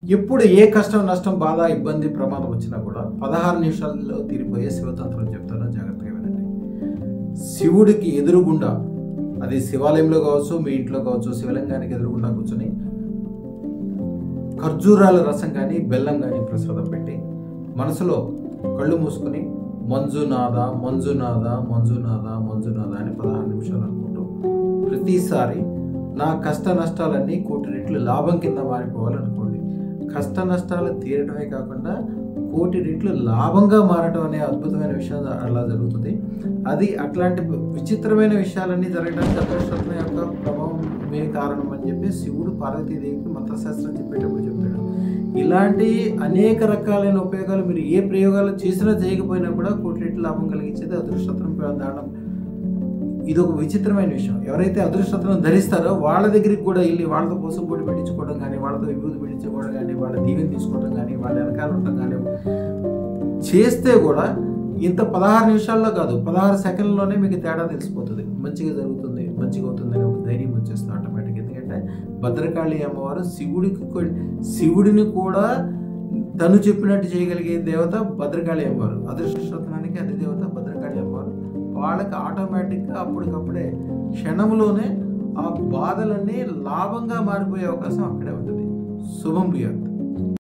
ఎప్పుడు ఏ కష్టం, నష్టం, బాధ, ఇబ్బంది, ప్రమాదం వచ్చినా కూడా 16 నిమిషాల్లో తీరిపోయే శివతంత్రం చెప్తాను, జాగ్రత్తగా వినండి. శివుడికి ఎదురుగుండా, అది శివాలయంలో కావచ్చు, మీ ఇంట్లో కావచ్చు, శివలింగానికి ఎదురుగుండా కూర్చొని ఖర్జూరాల రసం కానీ బెల్లం కానీ ప్రసాదం పెట్టి మనసులో కళ్ళు మూసుకొని మంజునాథ మంజునాథ మంజునాథ మంజునాథ అని 16 నిమిషాలు అనుకుంటూ ప్రతిసారి నా కష్ట నష్టాలన్నీ కోటి రెట్లు లాభం కింద మారిపోవాలనుకోండి. కష్ట నష్టాలు తీరడమే కాకుండా కోటి రెట్లు లాభంగా మారడం అనే అద్భుతమైన విషయం అలా జరుగుతుంది. అది అట్లాంటి విచిత్రమైన విషయాలన్నీ జరగడానికి అదృష్టం యొక్క ప్రభావం మే కారణం అని చెప్పి శివుడు పార్వతీదేవికి మంత్రశాస్త్రం చెప్పేటప్పుడు చెప్పాడు. ఇలాంటి అనేక రకాలైన ఉపయోగాలు మీరు ఏ ప్రయోగాలు చేసినా చేయకపోయినా కూడా కోటి రెట్లు లాభం కలిగించేది అదృష్టం దానం. ఇది ఒక విచిత్రమైన విషయం. ఎవరైతే అదృష్టతను ధరిస్తారో వాళ్ళ దగ్గరికి కూడా వెళ్ళి వాళ్ళతో కోసం పొడి పెట్టించుకోవడం కానీ, వాళ్ళతో విభూతి పెట్టించుకోవడం కానీ, వాళ్ళ దీవెన తీసుకోవడం కానీ, వాళ్ళ వెనకాల ఉండటం కానీ చేస్తే కూడా ఇంత 16 నిమిషాల్లో కాదు, 16 సెకండ్లోనే మీకు తేడా తెలిసిపోతుంది. మంచిగా జరుగుతుంది, మంచిగా అవుతుంది అని ఒక ధైర్యం వచ్చేస్తుంది ఆటోమేటిక్. ఎందుకంటే భద్రకాళి అమ్మవారు శివుడిని కూడా తను చెప్పినట్టు చేయగలిగే దేవత భద్రకాళి అమ్మవారు. అదృష్టనానికి అదే దేవత భద్రకాళి అమ్మవారు. వాళ్ళకి ఆటోమేటిక్గా అప్పటికప్పుడే క్షణంలోనే ఆ బాధలన్నీ లాభంగా మారిపోయే అవకాశం అక్కడే ఉంటుంది. శుభం భూయాత్.